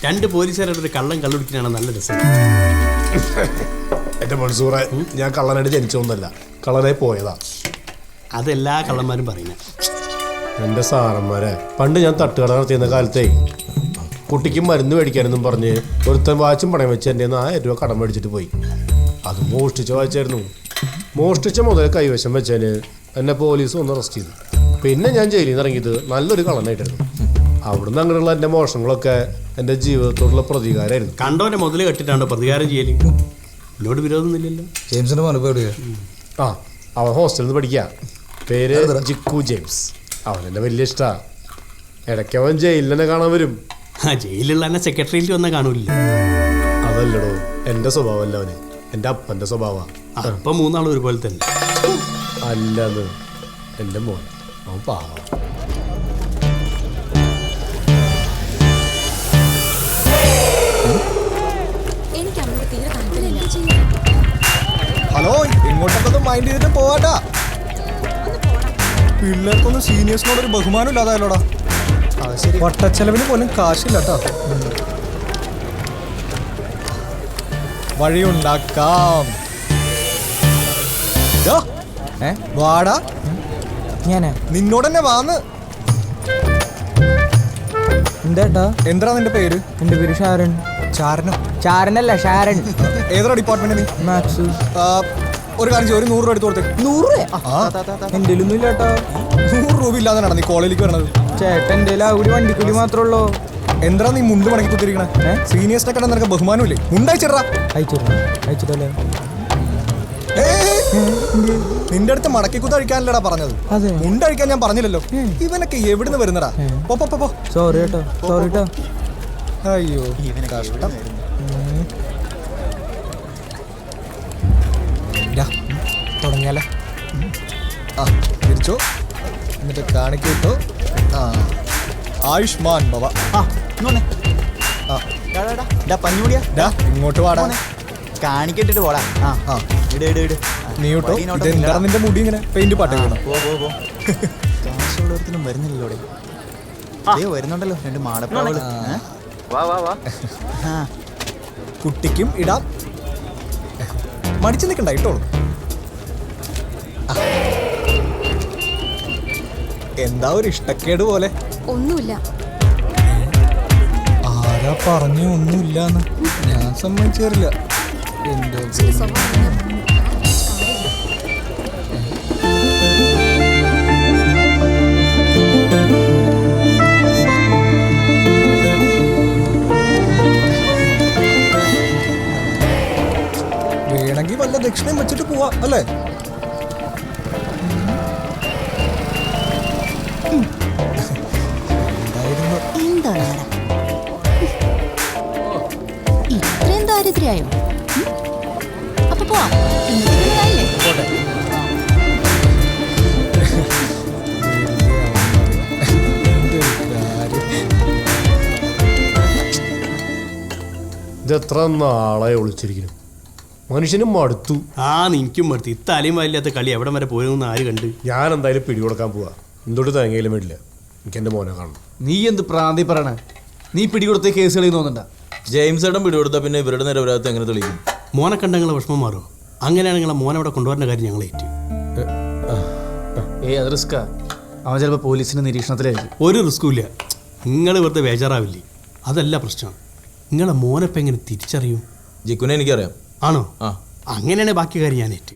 രണ്ട് പോലീസുകാരുടെ ഒരു കള്ളം കള്ളുടിക്കാനാണ് നല്ല രസം. എന്റെ മൻസൂറെ, ഞാൻ കള്ളനായിട്ട് ജനിച്ചൊന്നല്ല, കള്ളനായി പോയതാ. അതെല്ലാ കള്ളന്മാരും പറയുന്നത്. എന്റെ സാറന്മാരെ, പണ്ട് ഞാൻ തട്ടുകട നടത്തിയുന്ന കാലത്തേ കുട്ടിക്ക് മരുന്ന് മേടിക്കാനെന്നും പറഞ്ഞ് ഒരുത്തൻ വാച്ചും പണയം വെച്ച് എൻ്റെ 1000 രൂപ കടം മേടിച്ചിട്ട് പോയി. അത് മോഷ്ടിച്ച വാച്ചായിരുന്നു. മോഷ്ടിച്ച മുതൽ കൈവശം വെച്ചതിന് എന്നെ പോലീസ് ഒന്ന് അറസ്റ്റ് ചെയ്തു. പിന്നെ ഞാൻ ജയിലിൽ നിന്ന് ഇറങ്ങിയത് നല്ലൊരു കള്ളനായിട്ടായിരുന്നു. അവിടുന്ന് അങ്ങനെയുള്ള എൻ്റെ മോഷണങ്ങളൊക്കെ എൻ്റെ ജീവിതത്തോടുള്ള പ്രതികാരമായിരുന്നു. കണ്ടവനെ മുതൽ കെട്ടിട്ടാണോ പ്രതികാരം ചെയ്യല്? എന്നോട് വിരോധമൊന്നുമില്ലല്ലോ. ജെയിംസിന്റെ ആ, അവൻ ഹോസ്റ്റലിൽ നിന്ന് പഠിക്കുക. പേര് ജിക്കു ജെയിംസ്. അവനെന്നെ വലിയ ഇഷ്ടമാണ്. ഇടയ്ക്ക് അവൻ ജയിലിൽ തന്നെ കാണാൻ വരും. ജയിലുള്ള എന്നെ സെക്രട്ടറിയിൽ വന്നാൽ കാണൂല്ല. അതല്ലടോ, എൻ്റെ സ്വഭാവമല്ല അവന്, എൻ്റെ അപ്പൻ്റെ സ്വഭാവമാണ്. അപ്പം 3 ആളും ഒരുപോലെ തന്നെ. അല്ലെന്ന് എൻ്റെ മോൻ, അവൻ പാവം. ഹലോ, ഇങ്ങോട്ടൊക്കെ മൈൻഡ് ചെയ്തിട്ട് പോവാട്ടാ. പിള്ളേർക്കൊന്നും സീനിയേഴ്സിനോടൊരു ബഹുമാനം ഇല്ലാതായാലോടാ. വട്ടച്ചെലവിന് പോലും കാശില്ലട്ടോ. വഴിയുണ്ടാക്കാം. വാടാ, ഞാനാ നിന്നോടെന്നെ വാന്ന്. എന്താ എന്താ നിന്റെ പേര്? എന്റെ പേര് ഷാരൻ. ചാരനോ? ചാരനല്ല, ഷാരൻ. ഏതാ ഡിപ്പാർട്ട്മെന്റ് നീ? മാത്സ്. ഒരു കാര്യം ചെയ്യും, ഒരു 100 രൂപ എടുത്ത് കൊടുത്തേ. 100 രൂപ? എന്റെ ഒന്നും ഇല്ലാട്ടോ. 100 രൂപ ഇല്ലാതെ നീ കോളേജിലേക്ക് വരണത്? ചേട്ടൻ എന്റെ കൂടി വണ്ടിക്കൂലി മാത്രമേ ഉള്ളൂ. എന്താ നീ മുണ്ട് മടക്കി കുത്തിരിക്കണേ? സീനിയേഴ്സിനെ കണ്ട നിനക്ക് ബഹുമാനമില്ലേ? മുണ്ടയച്ചിടാ. അയച്ചിട്ടല്ലേ? നിന്റെ അടുത്ത് മടക്കി കുത്ത് അഴിക്കാനല്ലടാ പറഞ്ഞത്, മുണ്ടഴിക്കാൻ ഞാൻ പറഞ്ഞില്ലല്ലോ. ഇവനൊക്കെ എവിടുന്ന് വരുന്നടാ? സോറി കേട്ടോ, സോറി കേട്ടോ. അയ്യോ, കഷ്ടം. തുടങ്ങിയാലേ? ആ, തിരിച്ചോ, എന്നിട്ട് കാണിക്കിട്ടോ. ആ, ആയുഷ്മാൻ ഭവ. ഇങ്ങോട്ട് വാടാ, കാണിക്കിട്ടിട്ട് പോടാ. നീ കേട്ടോ. ഇതെന്താണ് നിന്റെ മുടി ഇങ്ങനെ പെയിന്റ് പാട്ട് വേണം? കാശുള്ളവർക്കൊന്നും വരുന്നില്ലല്ലോടെ. വരുന്നുണ്ടല്ലോ 2 മാടപ്രാവുകൾ. കുട്ടിക്കും ഇടാം. മടിച്ചു നിൽക്കണ്ട, ഇട്ടോളൂ. എന്താ ഒരു ഇഷ്ടക്കേട് പോലെ? ഒന്നുമില്ല. ആരാ പറഞ്ഞു ഒന്നുമില്ലാന്ന്? ഞാൻ സമ്മതിച്ചേരില്ല. എന്തോ വേണമെങ്കിൽ വല്ല ദക്ഷിണയും വെച്ചിട്ട് പോവാ അല്ലേ? ഇത്രയും ദാരിദ്ര്യായോ? അപ്പൊ പോവാം. ഇതെത്ര നാളായി ഒളിച്ചിരിക്കുന്നു. മനുഷ്യനും മടുത്തു. എനിക്കും മടുത്തു. ഇത്തലയും വല്ലാത്ത കളി എവിടെ വരെ പോയെന്ന് ആര് കണ്ട്? ഞാൻ എന്തായാലും പിടികൊടുക്കാൻ പോവാ. എന്തൊട്ട് തേങ്ങയിലും വേണ്ടില്ല. എനിക്ക് എൻ്റെ മോനെ കാണണം. നീ എന്ത് പ്രാന്തി പറയണേ? നീ പിടികൊടുത്ത കേസ് കളിയുന്നോന്നുണ്ട? ജെയിംസ് ഏട്ടൻ പിടികൊടുത്താൽ പിന്നെ ഇവരുടെ നിരപരാധിത്വം എങ്ങനെ തെളിയിക്കും? മോനെ കണ്ട നിങ്ങളെ വിഷമം മാറുമോ? അങ്ങനെയാണ് നിങ്ങളെ മോനെ അവിടെ കൊണ്ടുവരുന്ന കാര്യം ഞങ്ങൾ ഏറ്റു. അത് റിസ്കാ. അവൻ ചിലപ്പോൾ പോലീസിന്റെ നിരീക്ഷണത്തിലായിരിക്കും. ഒരു റിസ്കും ഇല്ല. നിങ്ങൾ വെറുതെ ബേജാറാവില്ലേ? അതല്ല പ്രശ്നം. നിങ്ങളെ മോനെപ്പം എങ്ങനെ തിരിച്ചറിയും? ജിക്കുനെ എനിക്കറിയാം. ആണോ? അങ്ങനെയാണെങ്കിൽ ബാക്കി കാര്യം ഞാൻ ഏറ്റു.